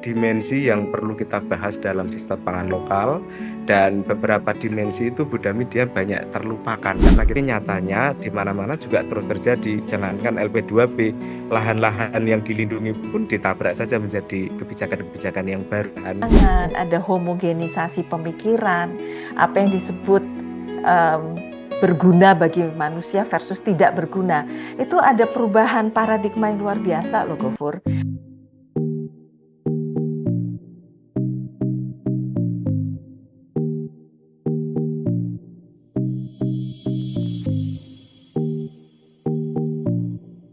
dimensi yang perlu kita bahas dalam sistem pangan lokal, dan beberapa dimensi itu Bu Dami dia banyak terlupakan karena kita nyatanya di mana-mana juga terus terjadi. Jangankan LP2B, lahan-lahan yang dilindungi pun ditabrak saja menjadi kebijakan-kebijakan yang baru. Ada homogenisasi pemikiran, apa yang disebut berguna bagi manusia versus tidak berguna. Itu ada perubahan paradigma yang luar biasa loh, Gofur.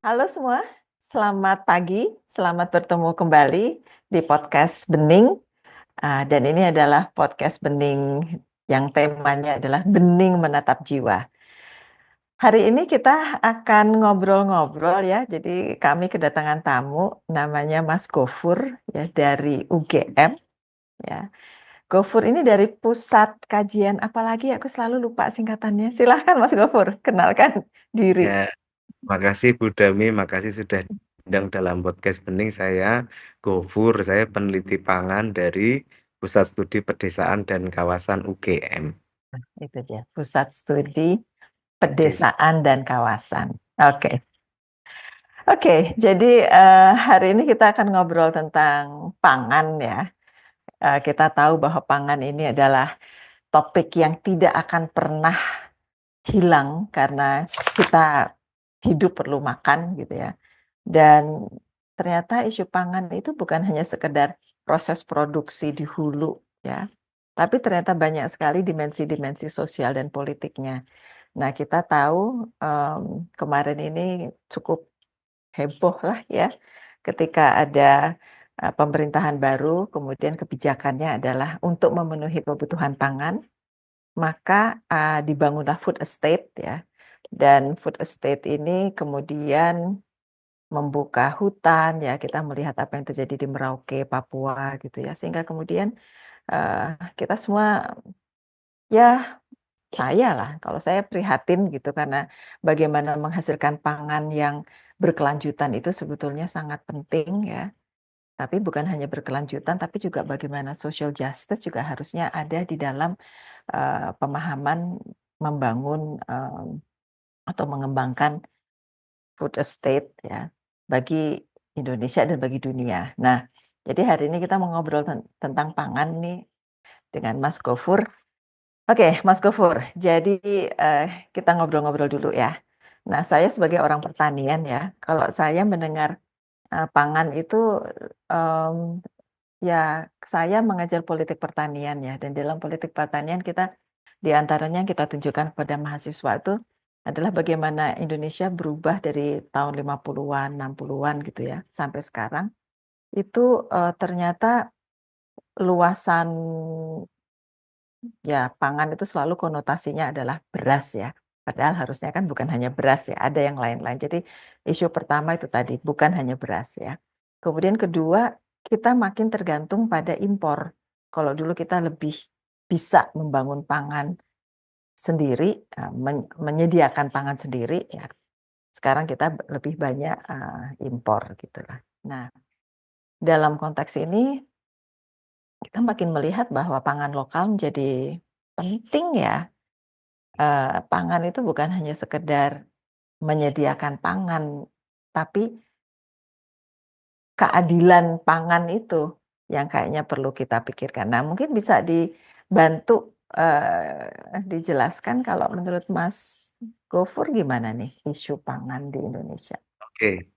Halo semua, selamat pagi, selamat bertemu kembali di podcast Bening. Dan ini adalah podcast Bening yang temanya adalah Bening Menatap Jiwa. Hari ini kita akan ngobrol-ngobrol ya, jadi kami kedatangan tamu namanya Mas Gofur ya dari UGM ya. Gofur ini dari Pusat Kajian apalagi aku selalu lupa singkatannya. Silahkan Mas Gofur, kenalkan diri. Ya, makasih Bu Dami, makasih sudah diundang dalam podcast Bening. Saya Gofur, saya peneliti pangan dari Pusat Studi Pedesaan dan Kawasan UGM. Itu dia, Pusat Studi Pedesaan dan Kawasan. Oke. Oke, jadi hari ini kita akan ngobrol tentang pangan ya. Kita tahu bahwa pangan ini adalah topik yang tidak akan pernah hilang karena kita hidup perlu makan gitu ya. Dan ternyata isu pangan itu bukan hanya sekedar proses produksi di hulu ya, tapi ternyata banyak sekali dimensi-dimensi sosial dan politiknya. Nah, kita tahu kemarin ini cukup heboh lah ya ketika ada pemerintahan baru, kemudian kebijakannya adalah untuk memenuhi kebutuhan pangan, maka dibangunlah food estate ya. Dan food estate ini kemudian membuka hutan ya, kita melihat apa yang terjadi di Merauke, Papua gitu ya. Sehingga kemudian kita semua ya saya lah, kalau saya prihatin gitu karena bagaimana menghasilkan pangan yang berkelanjutan itu sebetulnya sangat penting ya. Tapi bukan hanya berkelanjutan, tapi juga bagaimana social justice juga harusnya ada di dalam pemahaman membangun atau mengembangkan food estate ya bagi Indonesia dan bagi dunia. Nah, jadi hari ini kita mau ngobrol tentang pangan nih dengan Mas Gofur. Oke, Mas Gofur. Jadi kita ngobrol-ngobrol dulu ya. Nah, saya sebagai orang pertanian ya, kalau saya mendengar pangan itu ya saya mengajar politik pertanian ya, dan dalam politik pertanian kita di antaranya yang kita tunjukkan kepada mahasiswa itu adalah bagaimana Indonesia berubah dari tahun 50-an, 60-an gitu ya, sampai sekarang. Itu ternyata luasan ya pangan itu selalu konotasinya adalah beras ya. Padahal harusnya kan bukan hanya beras ya, ada yang lain-lain. Jadi isu pertama itu tadi, bukan hanya beras ya. Kemudian kedua, kita makin tergantung pada impor. Kalau dulu kita lebih bisa membangun pangan sendiri, menyediakan pangan sendiri ya. Sekarang kita lebih banyak impor gitulah. Nah, dalam konteks ini kita makin melihat bahwa pangan lokal menjadi penting ya. Pangan itu bukan hanya sekedar menyediakan pangan, tapi keadilan pangan itu yang kayaknya perlu kita pikirkan. Nah, mungkin bisa dibantu dijelaskan kalau menurut Mas Gofur gimana nih isu pangan di Indonesia? Oke,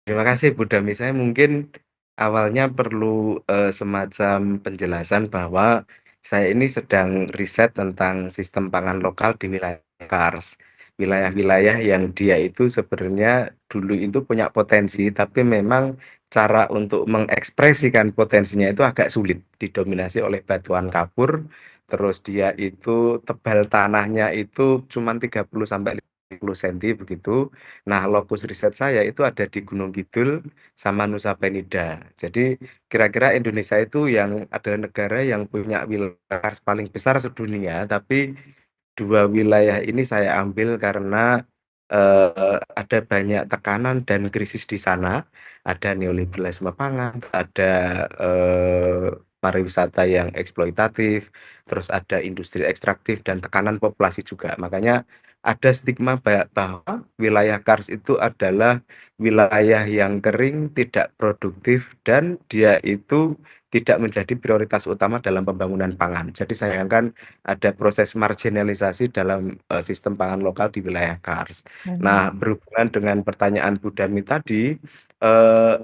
terima kasih Bu Dami. Saya mungkin awalnya perlu semacam penjelasan bahwa saya ini sedang riset tentang sistem pangan lokal di wilayah Kars. Wilayah-wilayah yang dia itu sebenarnya dulu itu punya potensi, tapi memang cara untuk mengekspresikan potensinya itu agak sulit, didominasi oleh batuan kapur, terus dia itu tebal tanahnya itu cuma 30 sampai 50 cm begitu. Nah, lokus riset saya itu ada di Gunung Kidul sama Nusa Penida. Jadi kira-kira Indonesia itu yang adalah negara yang punya wilayah paling besar sedunia, tapi dua wilayah ini saya ambil karena ada banyak tekanan dan krisis di sana, ada neoliberalisme pangan, ada, pariwisata yang eksploitatif, terus ada industri ekstraktif dan tekanan populasi juga. Makanya ada stigma bahwa wilayah Kars itu adalah wilayah yang kering, tidak produktif, dan dia itu tidak menjadi prioritas utama dalam pembangunan pangan. Jadi sayangkan ada proses marginalisasi dalam, sistem pangan lokal di wilayah Kars. Mhm. Nah, berhubungan dengan pertanyaan Bu Dami tadi,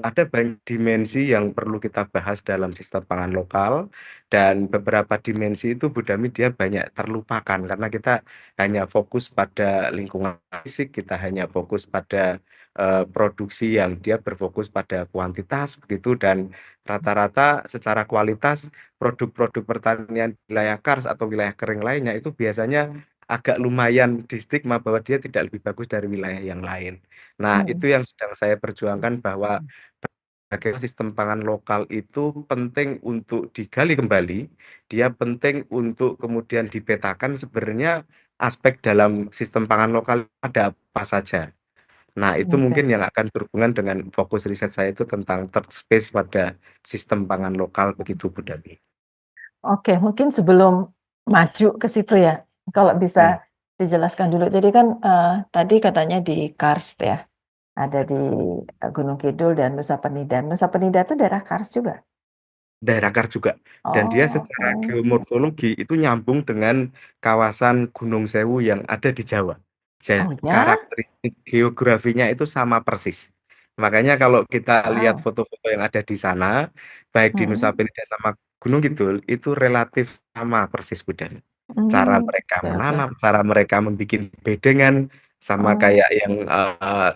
ada banyak dimensi yang perlu kita bahas dalam sistem pangan lokal, dan beberapa dimensi itu Bu Dami dia banyak terlupakan karena kita hanya fokus pada lingkungan fisik, kita hanya fokus pada, produksi yang dia berfokus pada kuantitas begitu, dan rata-rata secara kualitas produk-produk pertanian wilayah Kars atau wilayah kering lainnya itu biasanya agak lumayan di stigma bahwa dia tidak lebih bagus dari wilayah yang lain. Nah, Mhm. itu yang sedang saya perjuangkan bahwa bagaimana sistem pangan lokal itu penting untuk digali kembali, dia penting untuk kemudian dipetakan sebenarnya aspek dalam sistem pangan lokal ada apa saja. Nah, itu Oke. mungkin yang akan berhubungan dengan fokus riset saya itu tentang third space pada sistem pangan lokal begitu, Bu Dami. Oke, mungkin sebelum maju ke situ ya, kalau bisa Hmm. dijelaskan dulu. Jadi kan, tadi katanya di Karst ya, ada di, Gunung Kidul dan Nusa Penida. Nusa Penida itu daerah Kars juga? Daerah Kars juga, dan dia Oh, secara oke. geomorfologi itu nyambung dengan kawasan Gunung Sewu yang ada di Jawa. Jadi Oh ya? karakteristik geografinya itu sama persis. Makanya kalau kita lihat Wow. foto-foto yang ada di sana, baik di Nusa Mhm. Penida sama Gunung Kidul, itu relatif sama persis Budan. Cara Mmm, mereka oke oke. menanam, cara mereka membuat bedengan, sama Oh, kayak yang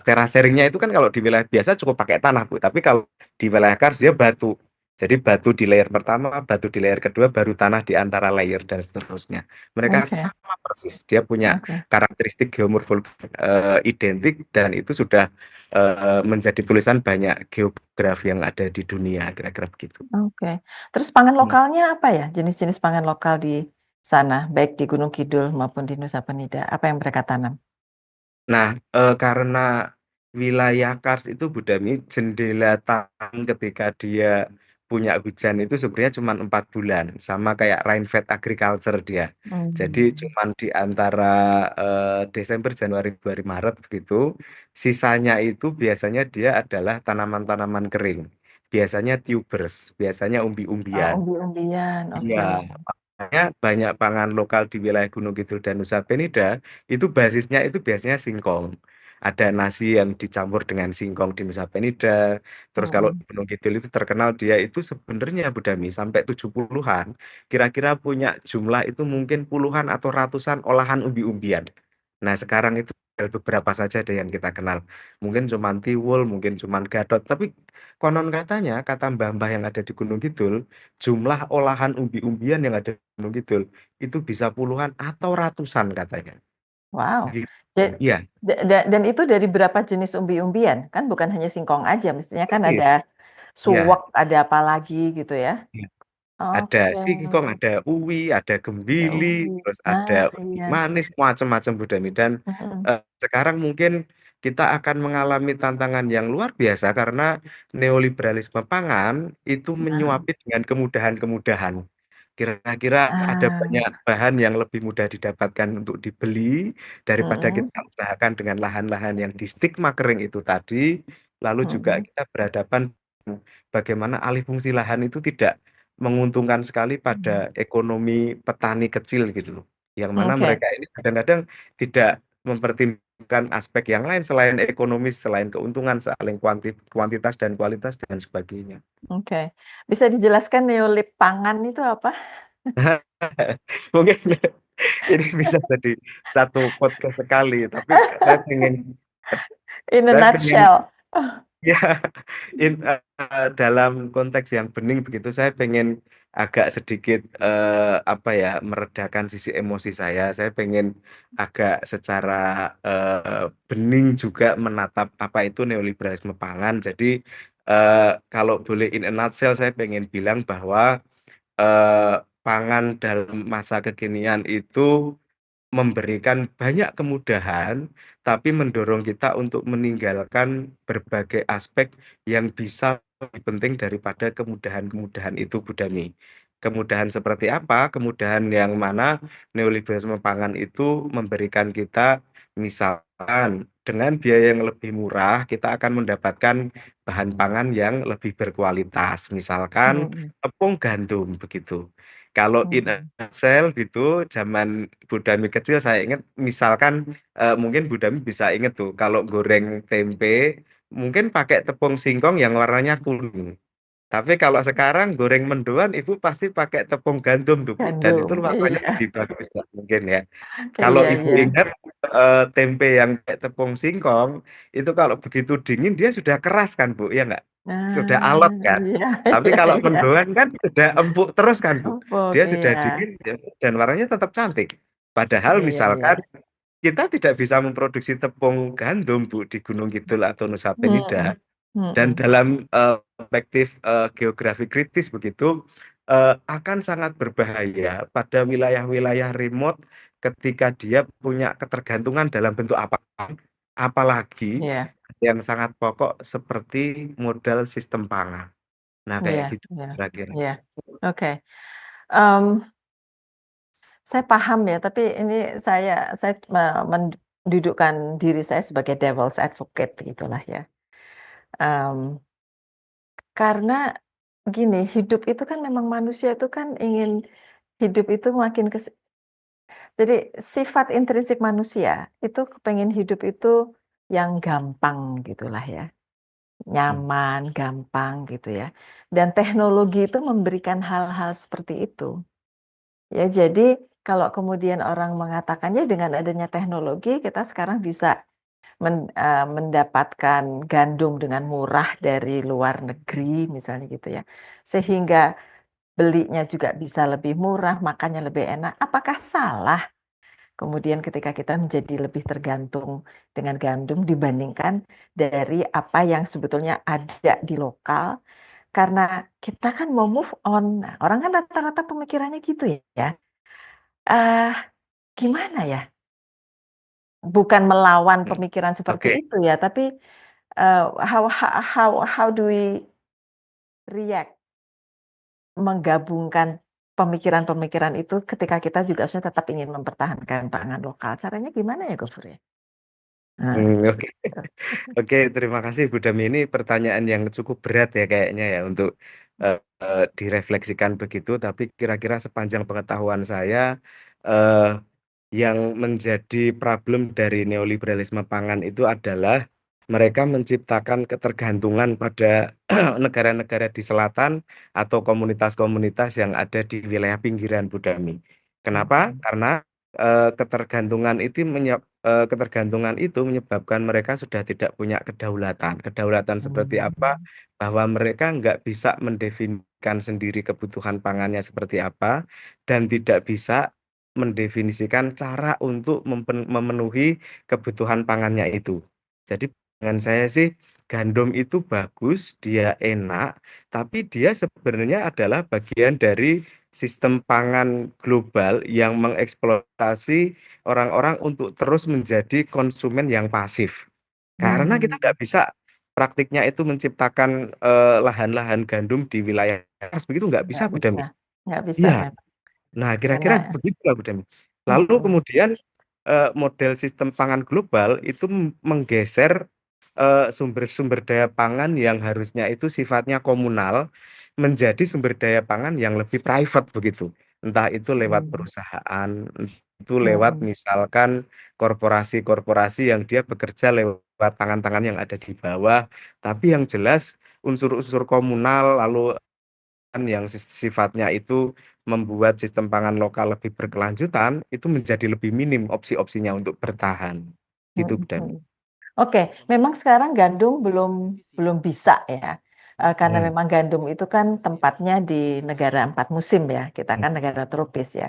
terasering-nya itu kan kalau di wilayah biasa cukup pakai tanah, Bu. Tapi kalau di wilayah Kars dia batu. Jadi batu di layer pertama, batu di layer kedua, baru tanah di antara layer dan seterusnya. Mereka oke sama persis. Dia punya oke karakteristik geomorfologi identik, dan itu sudah menjadi tulisan banyak geografi yang ada di dunia, kira-kira begitu. oke. Terus pangan Hmm. lokalnya apa ya? Jenis-jenis pangan lokal di sana, baik di Gunung Kidul maupun di Nusa Penida, apa yang mereka tanam? Nah, karena wilayah Kars itu Bu Dami, jendela tanam ketika dia punya hujan itu sebenarnya cuma 4 bulan, sama kayak rainfed agriculture dia. Jadi Mmm. cuma di antara Desember, Januari, Februari, Maret begitu. Sisanya itu biasanya dia adalah tanaman-tanaman kering. Biasanya tubers, biasanya Oh, umbi-umbian. umbi-umbian, Iya, oke. makanya banyak pangan lokal di wilayah Gunung Kidul dan Nusa Penida itu basisnya itu biasanya singkong. Ada nasi yang dicampur dengan singkong di Nusa Penida. Terus kalau Mhm. Gunung Kidul itu terkenal dia itu sebenarnya Budami sampai 70-an. Kira-kira punya jumlah itu mungkin puluhan atau ratusan olahan umbi-umbian. Nah, sekarang itu tinggal beberapa saja deh yang kita kenal. Mungkin cuman tiwul, mungkin cuman gadot, tapi konon katanya kata mbah-mbah yang ada di Gunung Kidul, jumlah olahan umbi-umbian yang ada di Gunung Kidul itu bisa puluhan atau ratusan katanya. Wow. Begitu. Ja Iya, dan itu dari berapa jenis umbi-umbian? Kan bukan hanya singkong aja, mestinya kan persis. ada Iya, suwak, ada apa lagi gitu ya? iya. Ada Oke, singkong, ada uwi, ada ada gembili, umbi. terus ada Nah, ubi iya. manis, macam-macam Bu Dani. Dan Mhm. sekarang mungkin kita akan mengalami tantangan yang luar biasa karena neoliberalisme pangan itu Nah. menyuapi dengan kemudahan-kemudahan. Kira-kira ada Ah, banyak bahan yang lebih mudah didapatkan untuk dibeli daripada mhm kita usahakan dengan lahan-lahan yang di stigma kering itu tadi. Lalu juga mhm kita berhadapan bagaimana alih fungsi lahan itu tidak menguntungkan sekali pada mhm. ekonomi petani kecil gitu loh. Yang mana Oke mereka ini kadang-kadang tidak mempertimbangkan aspek yang lain selain ekonomis, selain keuntungan, saling kuantitas dan kualitas dan sebagainya. oke. Bisa dijelaskan neolib pangan itu apa? Mungkin ini bisa jadi satu podcast sekali, tapi saya pengen In a saya pengen nutshell. ya, dalam konteks yang bening begitu, saya pengen agak sedikit apa ya, meredakan sisi emosi saya. Saya pengen agak secara bening juga menatap apa itu neoliberalisme pangan. Jadi kalau boleh in a nutshell, saya pengen bilang bahwa pangan dalam masa kekinian itu memberikan banyak kemudahan, tapi mendorong kita untuk meninggalkan berbagai aspek yang bisa lebih penting daripada kemudahan-kemudahan itu, Bu Dami. Kemudahan seperti apa? Kemudahan yang mana neoliberalisme pangan itu memberikan kita, misalkan dengan biaya yang lebih murah, kita akan mendapatkan bahan pangan yang lebih berkualitas. Misalkan Hmm. tepung gandum begitu. Kalau in a Hmm. nutshell gitu, zaman Budami kecil saya ingat, misalkan mungkin Budami bisa inget tuh, kalau goreng tempe mungkin pakai tepung singkong yang warnanya kuning. Tapi kalau sekarang goreng mendoan, ibu pasti pakai tepung gandum tuh, Bu. Dan itu Gandum, warnanya iya, lebih bagus ya, mungkin ya. Kalau iya, ibu iya. ingat tempe yang pakai tepung singkong, itu kalau begitu dingin dia sudah keras kan, Bu, ya nggak? Sudah alot kan. Iya, Tapi iya, kalau iya. mendoan kan sudah empuk terus kan, Bu. Empuk, Dia sudah iya, dingin dan warnanya tetap cantik. Padahal iya, iya. misalkan kita tidak bisa memproduksi tepung gandum, Bu, di Gunung Kidul atau Nusa Penida. Hmm. Dan Hmm. dalam perspektif geografi kritis begitu, akan sangat berbahaya pada wilayah-wilayah remote ketika dia punya ketergantungan dalam bentuk apa, apalagi Iya, yang sangat pokok seperti modal sistem pangan. Nah, iya, kayak gitu iya, kira-kira. iya. Oke. Em, saya paham ya, tapi ini saya mendudukkan diri saya sebagai devil's advocate gitulah ya. Em, karena gini, hidup itu kan memang manusia itu kan ingin hidup itu makin jadi sifat intrinsik manusia itu kepengen hidup itu yang gampang gitulah ya, Hmm. nyaman, gampang gitu ya. Dan teknologi itu memberikan hal-hal seperti itu. Ya, jadi kalau kemudian orang mengatakan, "Ya dengan adanya teknologi kita sekarang bisa mendapatkan gandum dengan murah dari luar negeri," misalnya gitu ya. Sehingga belinya juga bisa lebih murah, makannya lebih enak. Apakah salah kemudian ketika kita menjadi lebih tergantung dengan gandum dibandingkan dari apa yang sebetulnya ada di lokal? Karena kita kan mau move on. Nah, orang kan rata-rata pemikirannya gitu ya. Eh, gimana ya? Bukan melawan Hmm. pemikiran seperti Oke. itu ya, tapi, how do we react menggabungkan pemikiran-pemikiran itu ketika kita juga sebenarnya tetap ingin mempertahankan pangan lokal, caranya gimana ya, Gofur, ya? Nah, Oke. Oke, terima kasih Bu Dami. Ini pertanyaan yang cukup berat ya kayaknya ya untuk direfleksikan begitu. Tapi kira-kira sepanjang pengetahuan saya, eh, yang menjadi problem dari neoliberalisme pangan itu adalah mereka menciptakan ketergantungan pada negara-negara di selatan atau komunitas-komunitas yang ada di wilayah pinggiran, Bu Dami. Kenapa? mhm, Karena ketergantungan itu menyebabkan mereka sudah tidak punya kedaulatan. Kedaulatan seperti apa? mmm, Bahwa mereka nggak bisa mendefinisikan sendiri kebutuhan pangannya seperti apa, dan tidak bisa mendefinisikan cara untuk memenuhi kebutuhan pangannya itu. Jadi dengan saya sih, gandum itu bagus, dia enak, tapi dia sebenarnya adalah bagian dari sistem pangan global yang mengeksploitasi orang-orang untuk terus menjadi konsumen yang pasif. Karena kita mhm, nggak bisa praktiknya itu menciptakan lahan-lahan gandum di wilayah atas, begitu nggak nggak bisa, Bu bisa Dami. nggak bisa Iya. memang Nah, kira-kira karena begitulah, Bu Dami. Lalu mhm, kemudian model sistem pangan global itu menggeser sumber-sumber daya pangan yang harusnya itu sifatnya komunal menjadi sumber daya pangan yang lebih private begitu. Entah itu lewat mhm, perusahaan, entah itu lewat mhm, misalkan korporasi-korporasi yang dia bekerja lewat tangan-tangan yang ada di bawah. Tapi yang jelas unsur-unsur komunal lalu yang sifatnya itu membuat sistem pangan lokal lebih berkelanjutan, itu menjadi lebih minim opsi-opsinya untuk bertahan. Gitu, Bu Dami. mhm. Oke, memang sekarang gandum belum bisa ya, karena Hmm. memang gandum itu kan tempatnya di negara 4 musim ya, kita kan negara tropis ya.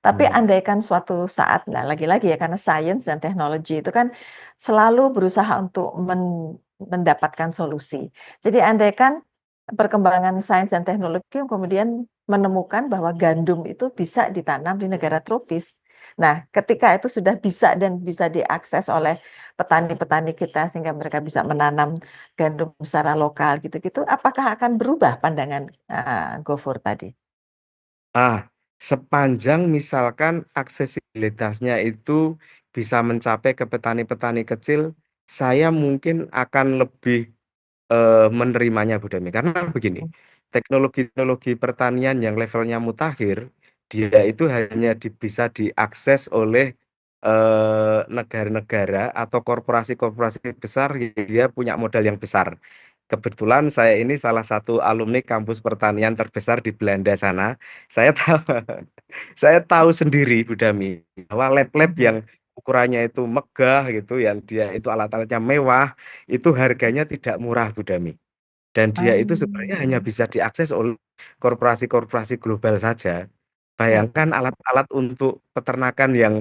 Tapi Hmm. andaikan suatu saat, nah lagi-lagi ya karena sains dan teknologi itu kan selalu berusaha untuk mendapatkan solusi. Jadi andaikan perkembangan sains dan teknologi yang kemudian menemukan bahwa gandum itu bisa ditanam di negara tropis. Nah, ketika itu sudah bisa dan bisa diakses oleh petani-petani kita sehingga mereka bisa menanam gandum secara lokal gitu-gitu, apakah akan berubah pandangan, Gofur tadi? Sepanjang misalkan aksesibilitasnya itu bisa mencapai ke petani-petani kecil, saya mungkin akan lebih menerimanya Bu Dami. Karena begini, Mhm, teknologi-teknologi pertanian yang levelnya mutakhir, dia itu hanya bisa diakses oleh negara-negara atau korporasi-korporasi besar yang dia punya modal yang besar. Kebetulan saya ini salah satu alumni kampus pertanian terbesar di Belanda sana. Saya tahu, saya tahu sendiri Bu Dami bahwa lab-lab mhm, yang ukurannya itu megah gitu, yang dia itu alat-alatnya mewah, itu harganya tidak murah Bu Dami. Dan dia itu sebenarnya hanya mmm, bisa diakses oleh korporasi-korporasi global saja. Bayangkan oke, alat-alat untuk peternakan yang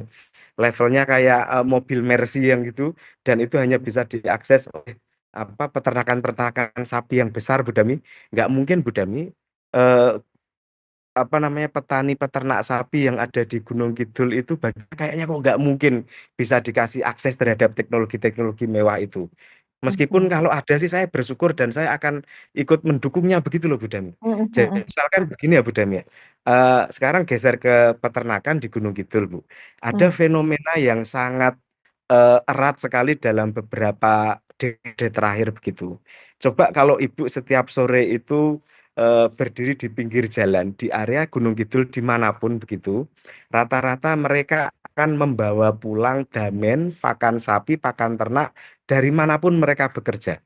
levelnya kayak mobil Mercy yang gitu, dan itu hanya bisa diakses oleh peternakan-peternakan sapi yang besar, Bu Dami. Nggak mungkin, Bu Dami, eh, petani peternak sapi yang ada di Gunung Kidul itu kayaknya kok nggak mungkin bisa dikasih akses terhadap teknologi-teknologi mewah itu. Meskipun mhm, kalau ada sih saya bersyukur dan saya akan ikut mendukungnya begitu loh Bu Dami. mhm Jadi mhm, misalkan begini ya Bu Dami ya. Sekarang geser ke peternakan di Gunung Kidul Bu. Ada mmm, fenomena yang sangat erat sekali dalam beberapa dekade terakhir begitu. Coba kalau Ibu setiap sore itu berdiri di pinggir jalan di area Gunung Kidul dimanapun begitu, rata-rata mereka akan membawa pulang damen, pakan sapi, pakan ternak dari manapun mereka bekerja.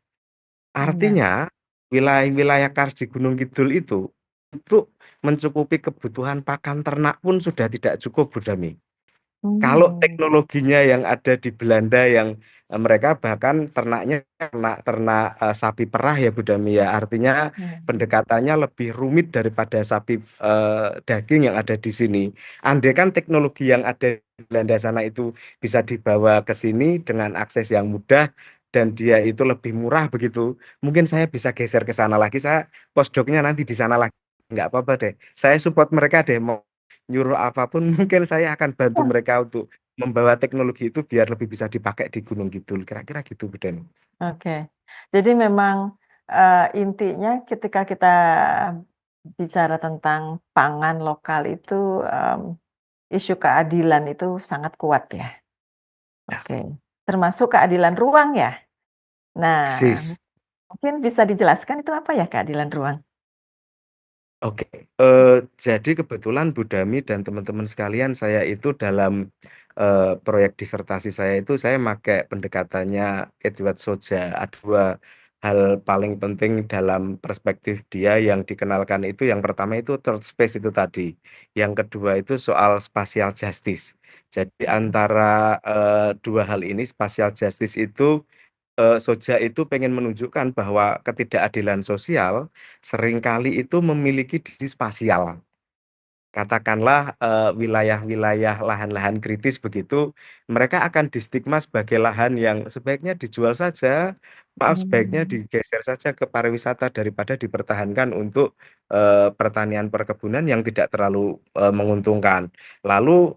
iya, Artinya wilayah-wilayah kars di Gunung Kidul itu untuk mencukupi kebutuhan pakan ternak pun sudah tidak cukup, Bu Dami. Kalau mmm, teknologinya yang ada di Belanda yang mereka bahkan ternaknya ternak sapi perah ya Bu Dami ya. Artinya mhm, pendekatannya lebih rumit daripada sapi daging yang ada di sini. Andai kan teknologi yang ada di Belanda sana itu bisa dibawa ke sini dengan akses yang mudah dan dia itu lebih murah begitu. Mungkin saya bisa geser ke sana lagi. Saya postdoknya nanti di sana lagi. Nggak apa-apa deh. Saya support mereka deh mau nyuruh apapun mungkin saya akan bantu oh, mereka untuk membawa teknologi itu biar lebih bisa dipakai di Gunung Kidul. Kira-kira gitu, Bu Den. oke. Jadi memang, intinya ketika kita bicara tentang pangan lokal itu, isu keadilan itu sangat kuat ya? Ya, Oke, termasuk keadilan ruang ya? Nah, persis. mungkin bisa dijelaskan itu apa ya keadilan ruang? Oke, jadi kebetulan Bu Dami dan teman-teman sekalian, saya itu dalam proyek disertasi saya itu saya pakai pendekatannya Edward Soja. Ada dua hal paling penting dalam perspektif dia yang dikenalkan itu yang pertama itu third space itu tadi. Yang kedua itu soal spatial justice. Jadi Mhm, antara dua hal ini spatial justice itu Soja itu pengen menunjukkan bahwa ketidakadilan sosial seringkali itu memiliki diksi spasial. Katakanlah, wilayah-wilayah lahan-lahan kritis begitu, mereka akan distigma sebagai lahan yang sebaiknya dijual saja, maaf sebaiknya mmm, digeser saja ke pariwisata daripada dipertahankan untuk, pertanian perkebunan yang tidak terlalu, menguntungkan. Lalu,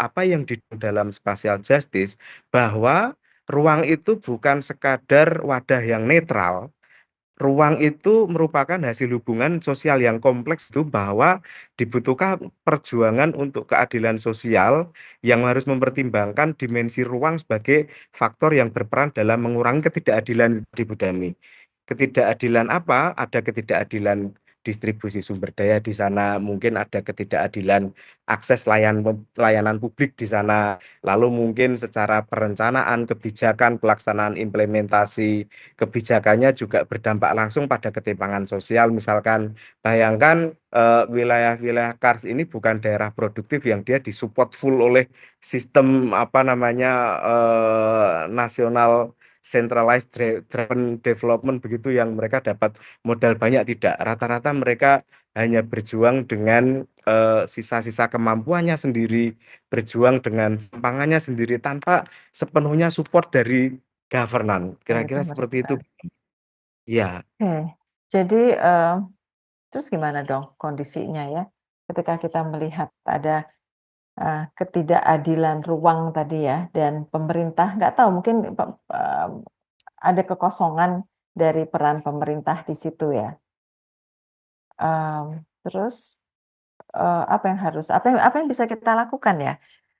apa yang di dalam spatial justice, bahwa ruang itu bukan sekadar wadah yang netral. Ruang itu merupakan hasil hubungan sosial yang kompleks itu bahwa dibutuhkan perjuangan untuk keadilan sosial yang harus mempertimbangkan dimensi ruang sebagai faktor yang berperan dalam mengurangi ketidakadilan di Budami. Ketidakadilan apa? Ada ketidakadilan distribusi sumber daya di sana, mungkin ada ketidakadilan akses layanan publik di sana, lalu mungkin secara perencanaan, kebijakan, pelaksanaan implementasi kebijakannya juga berdampak langsung pada ketimpangan sosial. Misalkan bayangkan wilayah-wilayah kars ini bukan daerah produktif yang dia disupport full oleh sistem nasional centralized driven development begitu yang mereka dapat modal banyak tidak. Rata-rata mereka hanya berjuang dengan sisa-sisa kemampuannya sendiri, berjuang dengan sempangannya sendiri tanpa sepenuhnya support dari governance. dari Kira-kira seperti itu. pemerintah. Iya, Oke, jadi, terus gimana dong kondisinya ya, ketika kita melihat ada, ketidakadilan ruang tadi ya, dan pemerintah nggak tahu mungkin ada kekosongan dari peran pemerintah di situ ya. Terus apa yang bisa kita lakukan ya,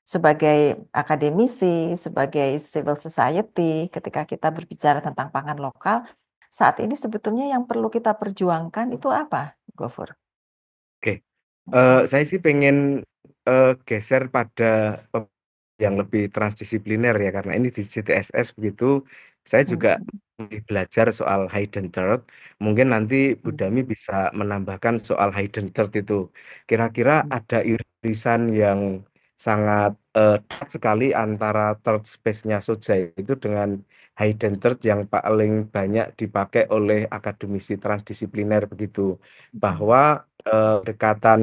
sebagai akademisi, sebagai civil society, ketika kita berbicara tentang pangan lokal, saat ini sebetulnya yang perlu kita perjuangkan itu apa, Gofur? Oke, saya sih pengen, geser pada yang lebih transdisipliner ya, karena ini di CTSS begitu, saya juga Mhm, belajar soal hidden third, mungkin nanti Bu mhm, Dami bisa menambahkan soal hidden third itu. Kira-kira mhm, ada irisan yang sangat, dekat sekali antara third space-nya Soja itu dengan hidden third yang paling banyak dipakai oleh akademisi transdisipliner begitu. mhm, Bahwa, pendekatan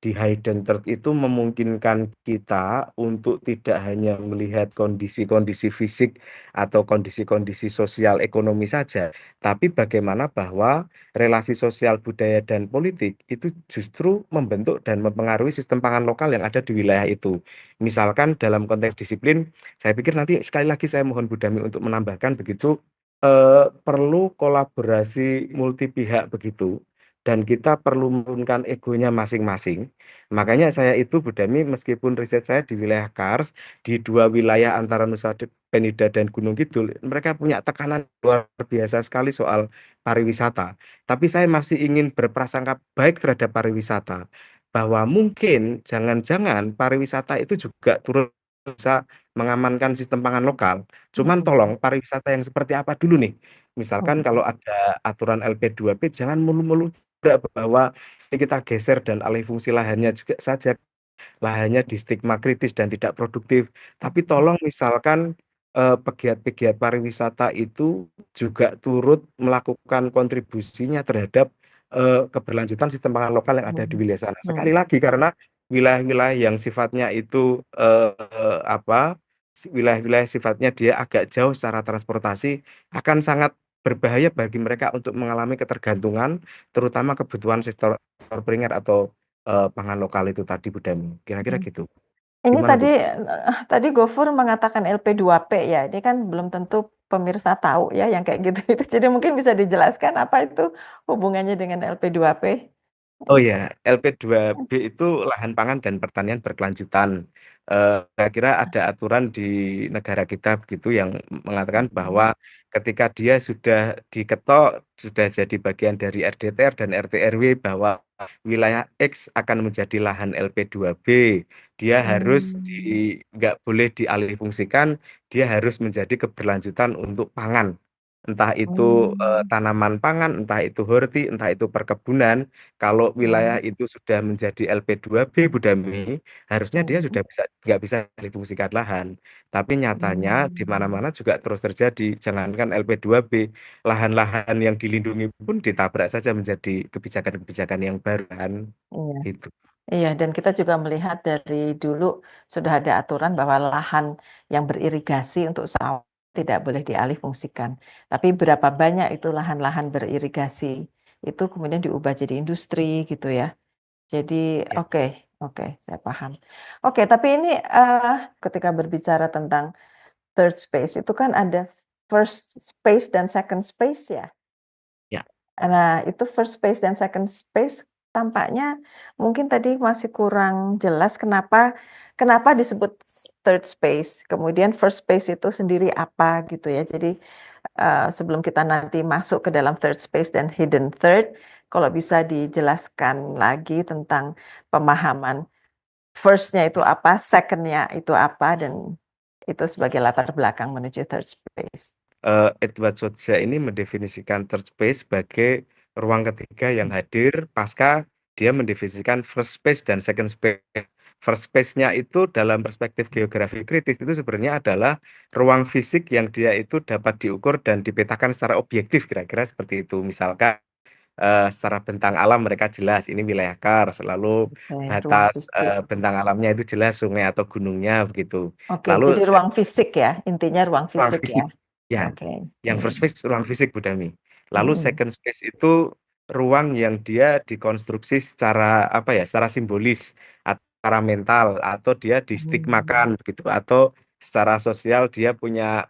di hidden third itu memungkinkan kita untuk tidak hanya melihat kondisi-kondisi fisik atau kondisi-kondisi sosial ekonomi saja, tapi bagaimana bahwa relasi sosial budaya dan politik itu justru membentuk dan mempengaruhi sistem pangan lokal yang ada di wilayah itu. Misalkan dalam konteks disiplin, saya pikir nanti sekali lagi saya mohon Bu Dami untuk menambahkan begitu, perlu kolaborasi multi pihak begitu, dan kita perlu menurunkan egonya masing-masing. Makanya saya itu Bu Dami meskipun riset saya di wilayah Kars, di 2 wilayah antara Nusa Penida dan Gunung Kidul, mereka punya tekanan luar biasa sekali soal pariwisata. Tapi saya masih ingin berprasangka baik terhadap pariwisata, bahwa mungkin jangan-jangan pariwisata itu juga turut bisa mengamankan sistem pangan lokal. Cuman mhm, tolong pariwisata yang seperti apa dulu nih? Misalkan mhm, kalau ada aturan LP2P jangan mulu-mulu bahwa ini kita geser dan alih fungsi lahannya juga saja, lahannya di stigma kritis dan tidak produktif. Tapi mhm, tolong misalkan, pegiat-pegiat pariwisata itu juga turut melakukan kontribusinya terhadap, keberlanjutan sistem pangan lokal yang ada di mhm, wilayah sana. Sekali mhm, lagi karena wilayah-wilayah yang sifatnya itu, wilayah-wilayah sifatnya dia agak jauh secara transportasi akan sangat berbahaya bagi mereka untuk mengalami ketergantungan, terutama kebutuhan sektor primer atau pangan lokal itu tadi Bu Dami, kira-kira mhm. gitu. Ini Gimana tuh, Bu? tadi Gofur mengatakan LP2P ya, ini kan belum tentu pemirsa tahu ya yang kayak gitu itu. Jadi mungkin bisa dijelaskan apa itu hubungannya dengan LP2P? Oh ya, LP2B itu lahan pangan dan pertanian berkelanjutan. Kira-kira ada aturan di negara kita begitu yang mengatakan bahwa Mhm, ketika dia sudah diketok, sudah jadi bagian dari RDTR dan RT RW bahwa wilayah X akan menjadi lahan LP2B, dia harus mmm, nggak boleh dialihfungsikan, dia harus menjadi keberlanjutan untuk pangan. Entah itu mmm, tanaman pangan, entah itu horti, entah itu perkebunan. Kalau wilayah mhm, itu sudah menjadi LP2B Bu Dami, harusnya dia mhm, sudah nggak bisa difungsikan lahan. Tapi nyatanya di mmm, mana-mana juga terus terjadi. Jangankan LP2B, lahan-lahan yang dilindungi pun ditabrak saja menjadi kebijakan-kebijakan yang baru kan. iya. Itu. Iya, dan kita juga melihat dari dulu sudah ada aturan bahwa lahan yang beririgasi untuk sawah tidak boleh dialihfungsikan. Tapi berapa banyak itu lahan-lahan beririgasi itu kemudian diubah jadi industri gitu ya. Jadi Ya, oke, oke, saya paham. Oke, tapi ini ketika berbicara tentang third space itu kan ada first space dan second space ya. ya, Nah, itu first space dan second space tampaknya mungkin tadi masih kurang jelas kenapa kenapa disebut third space, kemudian first space itu sendiri apa gitu ya. Jadi, sebelum kita nanti masuk ke dalam third space dan hidden third, kalau bisa dijelaskan lagi tentang pemahaman first-nya itu ya. apa, second-nya itu apa, dan itu sebagai latar belakang menuju third space. Edward Soja ini mendefinisikan third space sebagai ruang ketiga yang hadir pasca dia mendefinisikan first space dan second space. First space-nya itu dalam perspektif geografi kritis itu sebenarnya adalah ruang fisik yang dia itu dapat diukur dan dipetakan secara objektif kira-kira seperti itu. Misalkan secara bentang alam mereka jelas ini wilayah Kars, lalu Oke, ruang batas fisik. bentang alamnya itu jelas sungai atau gunungnya begitu. Oke, Lalu jadi ruang fisik ya, intinya ruang ruang fisik ya? fisik. Ya, Oke, yang first mhm, space ruang fisik Bu Dami. Lalu mhm, second space itu ruang yang dia dikonstruksi secara apa ya, secara simbolis secara mental atau dia distigmakan begitu atau secara sosial dia punya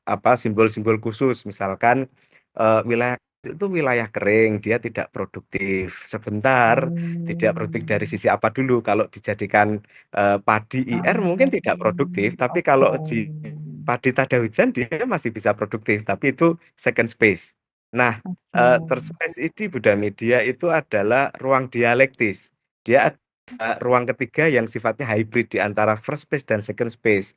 apa simbol-simbol khusus misalkan wilayah itu wilayah kering dia tidak produktif sebentar tidak produktif dari Hmm. sisi apa dulu kalau dijadikan padi IR mungkin tidak produktif tapi Oke. kalau di padi tada hujan dia masih bisa produktif tapi itu second space. Nah, third Oke. space ini Buddha Media itu adalah ruang dialektis. Dia ruang ketiga yang sifatnya hybrid di antara first space dan second space,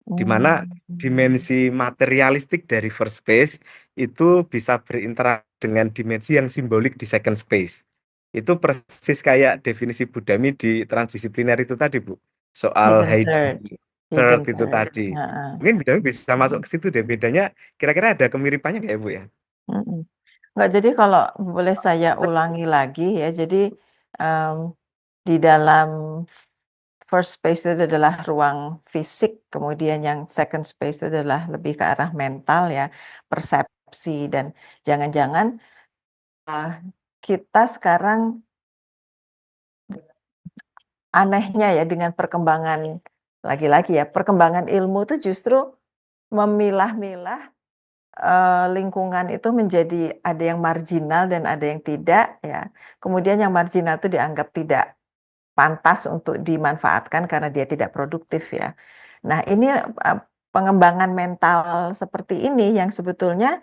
di mana Hmm. dimensi materialistik dari first space itu bisa berinteraksi dengan dimensi yang simbolik di second space. Itu persis kayak definisi Buddhami di transdisipliner itu tadi, Bu. Soal Hidden hidden third, third hidden itu third. tadi. Heeh. Mungkin Buddhami bisa masuk ke situ deh. Bedanya kira-kira ada kemiripannya nggak ya, Bu ya? Mm-mm. Nggak, jadi kalau boleh saya ulangi lagi ya, jadi em, di dalam first space itu adalah ruang fisik, kemudian yang second space itu adalah lebih ke arah mental ya, persepsi, dan jangan-jangan ah, kita sekarang anehnya ya dengan perkembangan lagi-lagi ya, perkembangan ilmu itu justru memilah-milah lingkungan itu menjadi ada yang marginal dan ada yang tidak ya. Kemudian yang marginal itu dianggap tidak pantas untuk dimanfaatkan karena dia tidak produktif ya. Nah, ini pengembangan mental seperti ini yang sebetulnya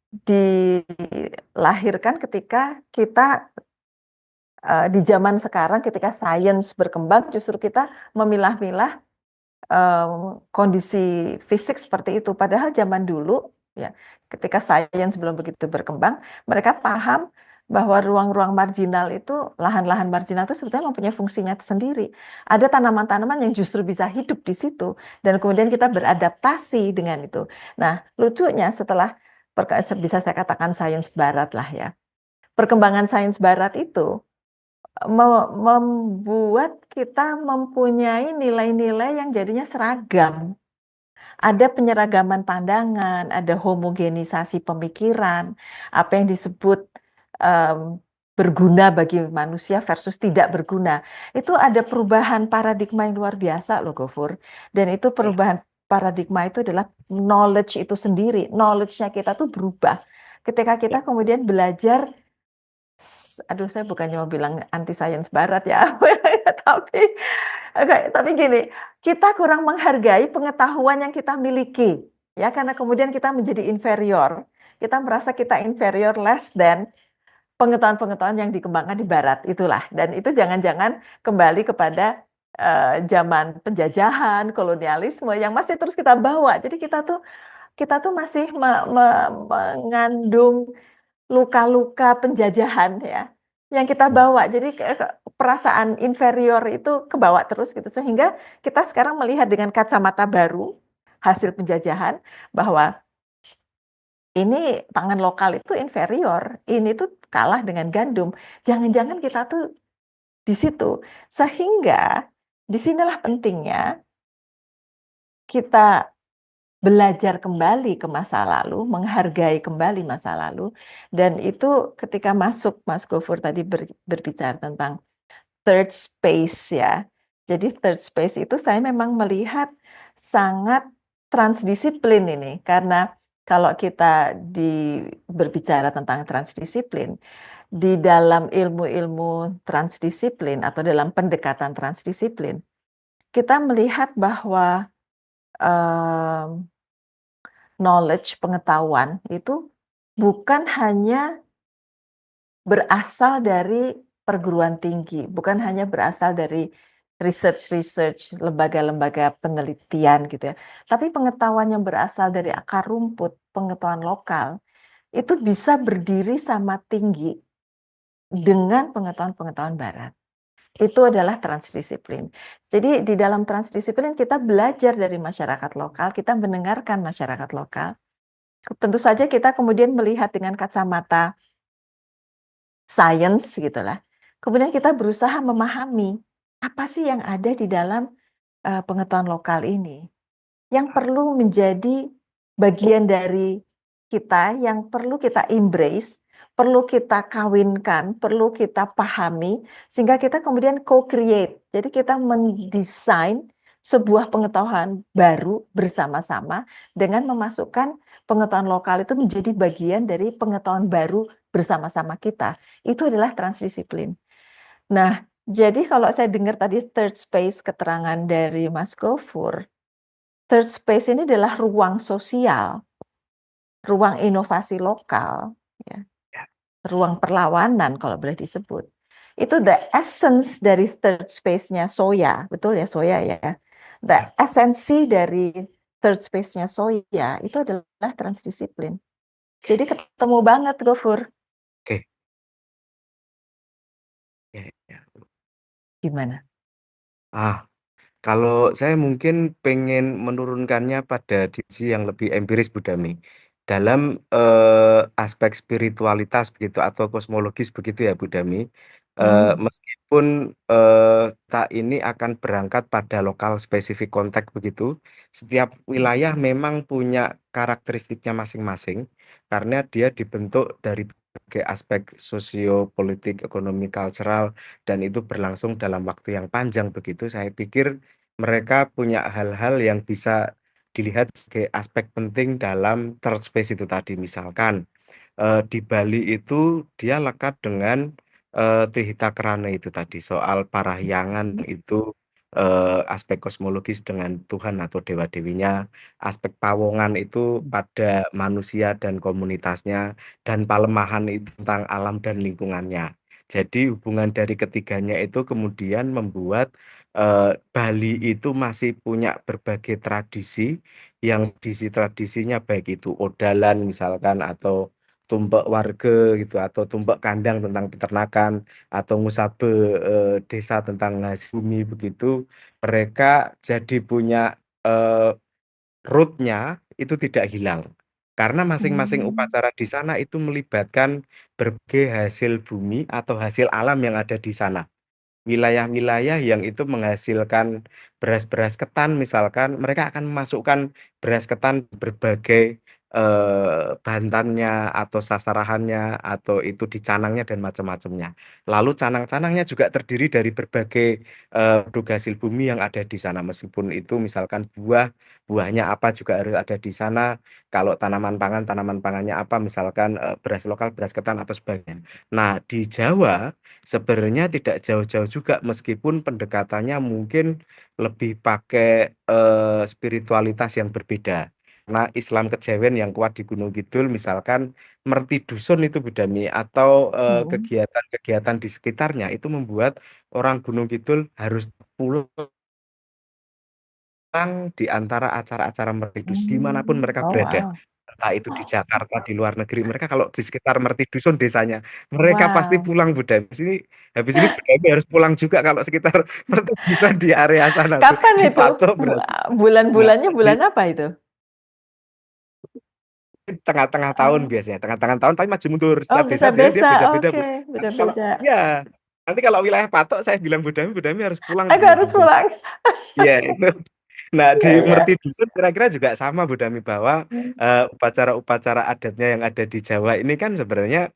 dilahirkan ketika kita di zaman sekarang ketika sains berkembang justru kita memilah-milah kondisi fisik seperti itu. Padahal zaman dulu, ya, ketika sains belum begitu berkembang, mereka paham bahwa ruang-ruang marginal itu, lahan-lahan marginal itu sebetulnya mempunyai fungsinya sendiri. Ada tanaman-tanaman yang justru bisa hidup di situ, dan kemudian kita beradaptasi dengan itu. Nah, lucunya setelah bisa saya katakan sains barat lah ya, perkembangan sains barat itu membuat kita mempunyai nilai-nilai yang jadinya seragam. Ada penyeragaman pandangan, ada homogenisasi pemikiran, apa yang disebut berguna bagi manusia versus tidak berguna. Itu ada perubahan paradigma yang luar biasa loh, Gofur. Dan itu perubahan paradigma itu adalah knowledge itu sendiri. Knowledge-nya kita tuh berubah. Ketika kita kemudian belajar, aduh saya bukannya mau bilang anti sains barat ya, tapi gini, kita kurang menghargai pengetahuan yang kita miliki, ya karena kemudian kita menjadi inferior, kita merasa kita inferior less than pengetahuan-pengetahuan yang dikembangkan di barat, itulah, dan itu jangan-jangan kembali kepada zaman penjajahan, kolonialisme yang masih terus kita bawa, jadi kita tuh masih mengandung luka-luka penjajahan ya yang kita bawa. Jadi perasaan inferior itu kebawa terus gitu sehingga kita sekarang melihat dengan kacamata baru hasil penjajahan bahwa ini pangan lokal itu inferior, ini tuh kalah dengan gandum. Jangan-jangan kita tuh di situ. Sehingga disinilah pentingnya kita belajar kembali ke masa lalu, menghargai kembali masa lalu, dan itu ketika masuk Mas Gofur tadi berbicara tentang third space ya. Jadi third space itu saya memang melihat sangat transdisiplin ini, karena kalau kita berbicara tentang transdisiplin, di dalam ilmu-ilmu transdisiplin atau dalam pendekatan transdisiplin, kita melihat bahwa knowledge, pengetahuan itu bukan hanya berasal dari perguruan tinggi, bukan hanya berasal dari research, lembaga-lembaga penelitian gitu ya. Tapi pengetahuan yang berasal dari akar rumput, pengetahuan lokal, itu bisa berdiri sama tinggi dengan pengetahuan-pengetahuan barat. Itu adalah transdisiplin. Jadi di dalam transdisiplin kita belajar dari masyarakat lokal, kita mendengarkan masyarakat lokal. Tentu saja kita kemudian melihat dengan kacamata sains gitulah. Kemudian kita berusaha memahami apa sih yang ada di dalam pengetahuan lokal ini yang perlu menjadi bagian dari kita, yang perlu kita embrace perlu kita kawinkan, perlu kita pahami, sehingga kita kemudian co-create. Jadi kita mendesain sebuah pengetahuan baru bersama-sama dengan memasukkan pengetahuan lokal itu menjadi bagian dari pengetahuan baru bersama-sama kita. Itu adalah transdisiplin. Nah, jadi kalau saya dengar tadi third space keterangan dari Mas Gofur, third space ini adalah ruang sosial, ruang inovasi lokal, ya, Ya, ruang perlawanan kalau boleh disebut. Itu the essence dari third space-nya Soya, betul ya Soya ya. The ya. esensi dari third space-nya Soya itu adalah transdisiplin. Jadi ketemu banget Gofur. Oke. Ya, ya. Gimana? Ah, kalau saya mungkin pengen menurunkannya pada sisi yang lebih empiris, Bu Dami. Dalam aspek spiritualitas begitu atau kosmologis begitu ya, Bu Dami. Hmm. Meskipun kita ini akan berangkat pada lokal spesifik konteks begitu, setiap wilayah memang punya karakteristiknya masing-masing karena dia dibentuk dari berbagai aspek sosiopolitik, ekonomi, cultural, dan itu berlangsung dalam waktu yang panjang begitu. Saya pikir mereka punya hal-hal yang bisa dilihat sebagai aspek penting dalam third space itu tadi. Misalkan di Bali itu dia lekat dengan Trihita Karana itu tadi soal parahyangan itu aspek kosmologis dengan Tuhan atau dewa-dewinya, aspek pawongan itu pada manusia dan komunitasnya, dan palemahan itu tentang alam dan lingkungannya. Jadi hubungan dari ketiganya itu kemudian membuat Bali itu masih punya berbagai tradisi yang tradisinya baik itu odalan misalkan atau tumbek warga gitu atau tumbek kandang tentang peternakan atau ngusabe desa tentang hasil bumi begitu mereka jadi punya eh, rootnya itu tidak hilang karena masing-masing Hmm. upacara di sana itu melibatkan berbagai hasil bumi atau hasil alam yang ada di sana wilayah-wilayah yang itu menghasilkan beras-beras ketan misalkan mereka akan memasukkan beras ketan berbagai bahantannya atau sasarahannya atau itu dicanangnya dan macam-macamnya. Lalu canang-canangnya juga terdiri dari berbagai produk hasil bumi yang ada di sana meskipun itu misalkan buahnya apa juga harus ada di sana. Kalau tanaman pangannya apa misalkan beras lokal, beras ketan atau sebagainya. Nah, di Jawa sebenarnya tidak jauh-jauh juga meskipun pendekatannya mungkin lebih pakai spiritualitas yang berbeda. Karena Islam kejawen yang kuat di Gunung Kidul misalkan merti dusun itu Budami atau Hmm. kegiatan-kegiatan di sekitarnya itu membuat orang Gunung Kidul harus pulang di antara acara-acara merti dusun dimanapun Hmm. mereka Oh berada. wow. Entah itu di Jakarta, di luar negeri. Mereka kalau di sekitar merti dusun desanya, mereka pasti Wow. pulang Budami. Habis ini Budami harus pulang juga kalau sekitar merti dusun di area sana tuh. Kapan Di itu? Patok berarti. Nah, Bulan-bulannya di bulan apa itu? tengah-tengah tahun Oh, biasanya, tengah-tengah tahun tapi maju mundur. oh Setiap desa dia beda-beda. beda-beda, Oke, Bu. Nanti kalau beda-beda. ya, nanti kalau wilayah Patok saya bilang Budami, Budami harus pulang Aku di harus pulang. Iya, itu. Nah, di Iya, iya. Merti Dusun kira-kira juga sama Bu Dami bahwa Hmm. upacara-upacara adatnya yang ada di Jawa ini kan sebenarnya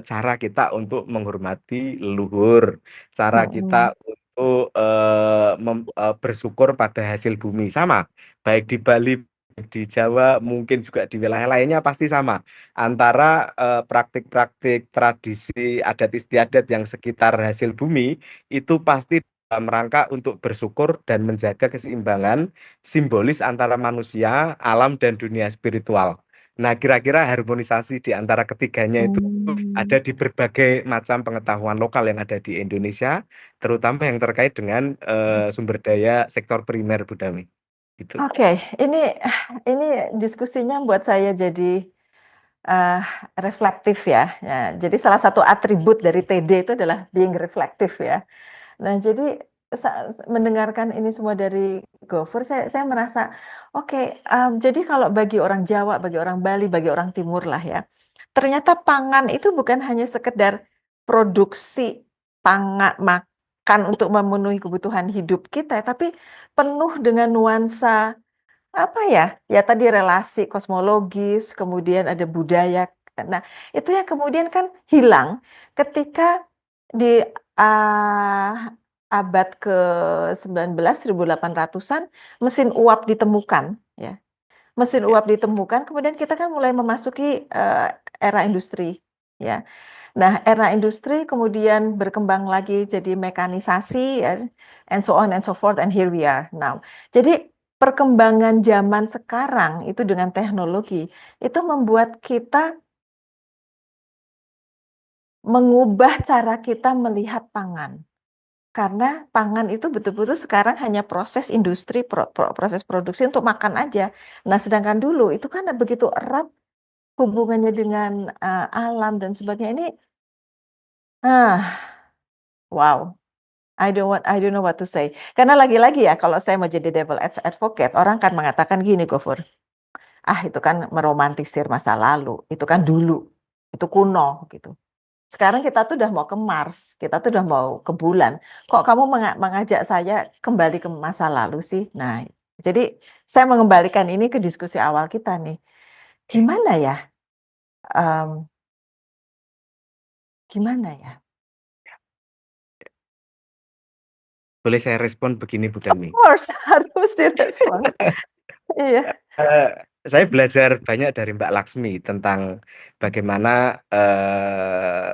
cara kita untuk menghormati leluhur, cara kita Mm-mm. untuk bersyukur pada hasil bumi sama, baik di Bali, baik di Jawa, mungkin juga di wilayah lainnya pasti sama. Antara praktik-praktik tradisi adat istiadat yang sekitar hasil bumi itu pasti dalam rangka untuk bersyukur dan menjaga keseimbangan simbolis antara manusia, alam, dan dunia spiritual. Nah, kira-kira harmonisasi di antara ketiganya itu ada Hmm. di berbagai macam pengetahuan lokal yang ada di Indonesia, terutama yang terkait dengan sumber daya sektor primer, Budami. Itu. Oke, ini diskusinya buat saya jadi eh, reflektif ya. Ya. Jadi salah satu atribut dari TD itu adalah being reflektif ya. Nah, jadi mendengarkan ini semua dari Gofur, saya merasa, oke, jadi kalau bagi orang Jawa, bagi orang Bali, bagi orang Timur lah ya, ternyata pangan itu bukan hanya sekedar produksi pangan makan untuk memenuhi kebutuhan hidup kita, tapi penuh dengan nuansa apa ya? Ya tadi relasi kosmologis, kemudian ada budaya Nah, itu yang kemudian kan hilang ketika di abad ke-19, 1800-an mesin uap ditemukan, ya. Mesin Ya. uap ditemukan, kemudian kita kan mulai memasuki, era industri, ya. Nah, era industri kemudian berkembang lagi jadi mekanisasi, ya, and so on and so forth, and here we are now. Jadi perkembangan zaman sekarang itu dengan teknologi, itu membuat kita mengubah cara kita melihat pangan. Karena pangan itu betul-betul sekarang hanya proses industri, proses produksi untuk makan aja. Nah, sedangkan dulu itu kan begitu erat hubungannya dengan, alam dan sebagainya. Ini, ah, wow, I don't know what to say. Karena lagi-lagi ya, kalau saya mau jadi devil advocate, orang kan mengatakan gini, Gofur, "Ah, itu kan meromantisir masa lalu, itu kan dulu, itu kuno," gitu. Sekarang kita tuh udah mau ke Mars, kita tuh udah mau ke bulan. Kok kamu mengajak saya kembali ke masa lalu sih? Nah, jadi saya mengembalikan ini ke diskusi awal kita nih. Gimana ya? Mmm, gimana ya? Boleh saya respon begini Bu Of Dami? course, harus direspons. Iya. Saya belajar banyak dari Mbak Laksmi tentang bagaimana,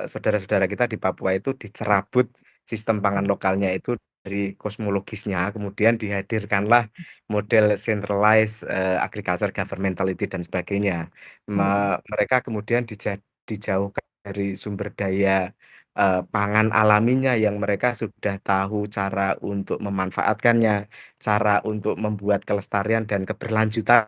saudara-saudara kita di Papua itu dicerabut sistem pangan lokalnya itu dari kosmologisnya, kemudian dihadirkanlah model centralized, agriculture governmentality dan sebagainya. Mhm, Mereka kemudian dijauhkan dari sumber daya, pangan alaminya yang mereka sudah tahu cara untuk memanfaatkannya, cara untuk membuat kelestarian dan keberlanjutan,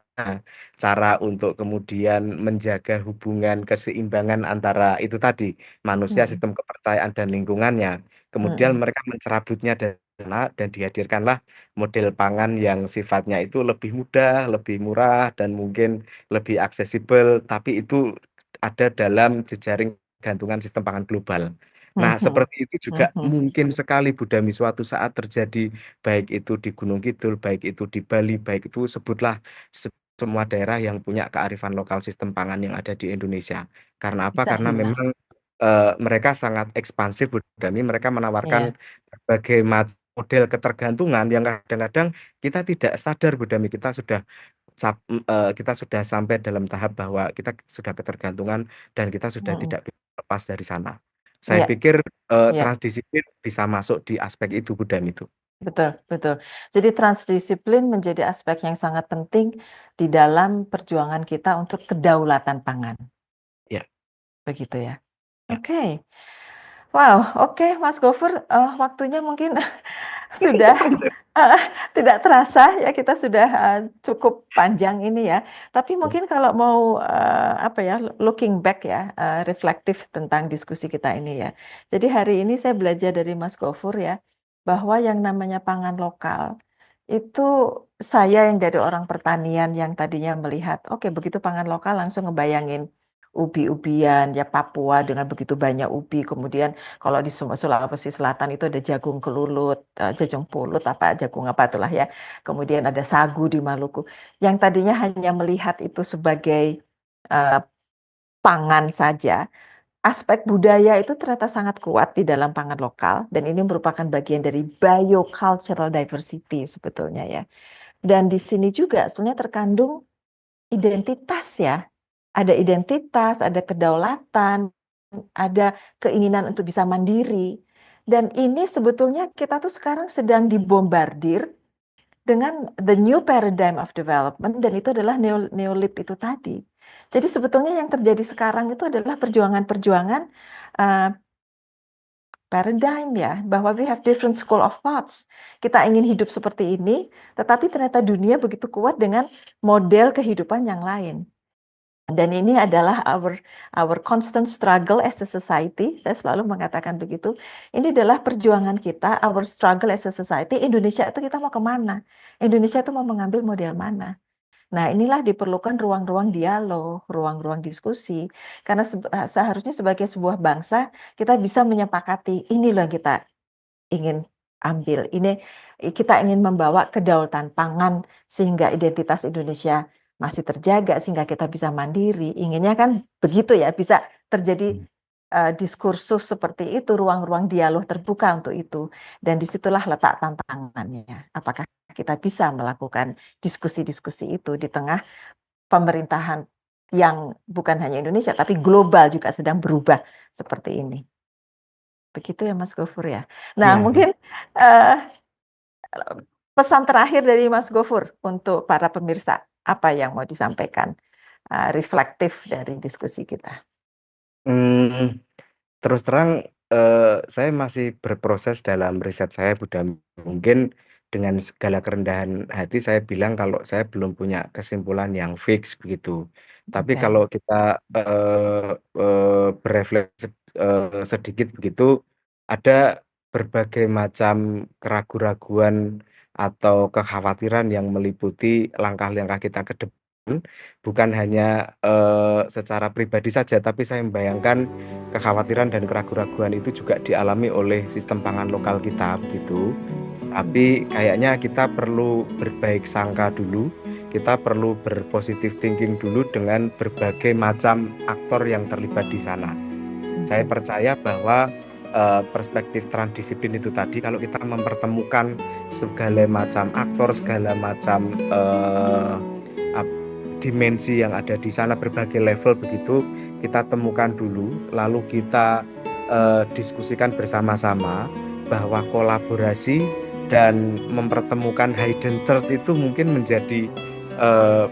cara untuk kemudian menjaga hubungan keseimbangan antara itu tadi, manusia, mhm, sistem kepercayaan dan lingkungannya. Kemudian mhm, mereka mencerabutnya dari sana dan dihadirkanlah model pangan yang sifatnya itu lebih mudah, lebih murah, dan mungkin lebih aksesibel, tapi itu ada dalam jejaring gantungan sistem pangan global. Nah, mhm, seperti itu juga mhm, mungkin sekali Bu Dami suatu saat terjadi, baik itu di Gunung Kidul, baik itu di Bali, baik itu sebutlah semua daerah yang punya kearifan lokal sistem pangan yang ada di Indonesia. Karena apa? bisa Karena hilang. memang mereka sangat ekspansif, Bu Dami. Mereka menawarkan Iya, berbagai model ketergantungan yang kadang-kadang kita tidak sadar, Bu Dami. Kita sudah sampai dalam tahap bahwa kita sudah ketergantungan dan kita sudah mhm, tidak bisa lepas dari sana. Saya iya, pikir iya. transdisiplin bisa masuk di aspek itu, Bu Dami itu. Betul, betul. Jadi transdisiplin menjadi aspek yang sangat penting di dalam perjuangan kita untuk kedaulatan pangan, Ya, begitu ya? ya. Oke. Wow, oke Mas Gofur, waktunya mungkin sudah, heeh, tidak terasa ya kita sudah, cukup panjang ini ya. Tapi mungkin kalau mau, apa ya, looking back ya, reflektif tentang diskusi kita ini ya. Jadi hari ini saya belajar dari Mas Gofur ya, bahwa yang namanya pangan lokal, itu saya yang dari orang pertanian yang tadinya melihat, oke begitu pangan lokal langsung ngebayangin ubi-ubian, ya Papua dengan begitu banyak ubi, kemudian kalau di Sulawesi Selatan itu ada jagung kelulut, jagung pulut apa, jagung apa itulah ya. Kemudian ada sagu di Maluku. Yang tadinya hanya melihat itu sebagai, eee, pangan saja, aspek budaya itu ternyata sangat kuat di dalam pangan lokal dan ini merupakan bagian dari biocultural diversity sebetulnya ya. Dan di sini juga sebenarnya terkandung identitas ya. Ada identitas, ada kedaulatan, ada keinginan untuk bisa mandiri. Dan ini sebetulnya kita tuh sekarang sedang dibombardir dengan the new paradigm of development dan itu adalah neolib itu tadi. Jadi sebetulnya yang terjadi sekarang itu adalah perjuangan-perjuangan, eee, paradigm ya, bahwa we have different school of thoughts. Kita ingin hidup seperti ini, tetapi ternyata dunia begitu kuat dengan model kehidupan yang lain. Dan ini adalah our constant struggle as a society, saya selalu mengatakan begitu. Ini adalah perjuangan kita, our struggle as a society, Indonesia itu kita mau ke mana? Indonesia itu mau mengambil model mana? Nah, inilah diperlukan ruang-ruang dialog, ruang-ruang diskusi, karena seharusnya sebagai sebuah bangsa, kita bisa menyepakati, ini loh yang kita ingin ambil, ini kita ingin membawa kedaulatan pangan sehingga identitas Indonesia masih terjaga sehingga kita bisa mandiri. Inginnya kan begitu ya, bisa terjadi diskursus seperti itu, ruang-ruang dialog terbuka untuk itu. Dan disitulah letak tantangannya. Apakah kita bisa melakukan diskusi-diskusi itu di tengah pemerintahan yang bukan hanya Indonesia, tapi global juga sedang berubah seperti ini. Begitu ya Mas Gofur ya. Nah Iya, mungkin pesan terakhir dari Mas Gofur untuk para pemirsa, apa yang mau disampaikan reflektif dari diskusi kita? mmm, terus terang, saya masih berproses dalam riset saya, Budha. Mungkin dengan segala kerendahan hati saya bilang kalau saya belum punya kesimpulan yang fix begitu. Tapi Oke. kalau kita, berefleksi, sedikit begitu, ada berbagai macam keraguan-raguan atau kekhawatiran yang meliputi langkah-langkah kita ke depan, bukan hanya, secara pribadi saja, tapi saya membayangkan kekhawatiran dan keraguan-raguan itu juga dialami oleh sistem pangan lokal kita begitu. Tapi kayaknya kita perlu berbaik sangka dulu, kita perlu berpositive thinking dulu dengan berbagai macam aktor yang terlibat di sana. Saya percaya bahwa, perspektif transdisiplin itu tadi kalau kita mempertemukan segala macam aktor, segala macam, dimensi yang ada di sana, berbagai level begitu, kita temukan dulu, lalu kita, diskusikan bersama-sama bahwa kolaborasi dan mempertemukan hidden truth itu mungkin menjadi,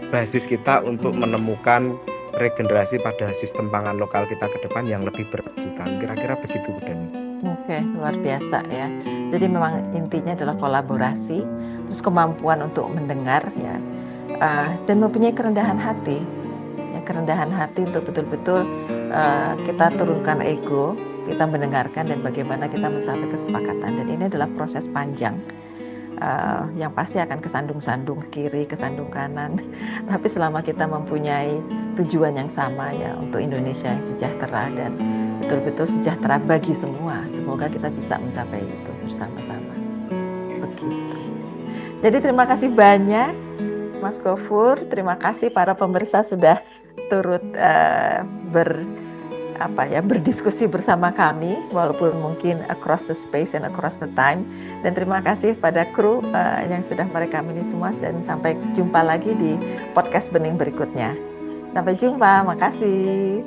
basis kita untuk menemukan regenerasi pada sistem pangan lokal kita ke depan yang lebih berkelanjutan. Kira-kira begitu, Bu Dani. Oke, luar biasa ya. Jadi memang intinya adalah kolaborasi, terus kemampuan untuk mendengar ya, dan mempunyai kerendahan hati. Ya, kerendahan hati untuk betul-betul kita turunkan ego, kita mendengarkan dan bagaimana kita mencapai kesepakatan. Dan ini adalah proses panjang yang pasti akan kesandung-sandung kiri, kesandung kanan. Tapi selama kita mempunyai tujuan yang sama ya untuk Indonesia yang sejahtera dan betul-betul sejahtera bagi semua, semoga kita bisa mencapai itu bersama-sama. Begitu. Jadi terima kasih banyak Mas Gofur, terima kasih para pemirsa sudah turut berdiskusi bersama kami walaupun mungkin across the space and across the time, dan terima kasih pada kru yang sudah merekam ini semua, dan sampai jumpa lagi di podcast Bening berikutnya. Sampai jumpa, makasih.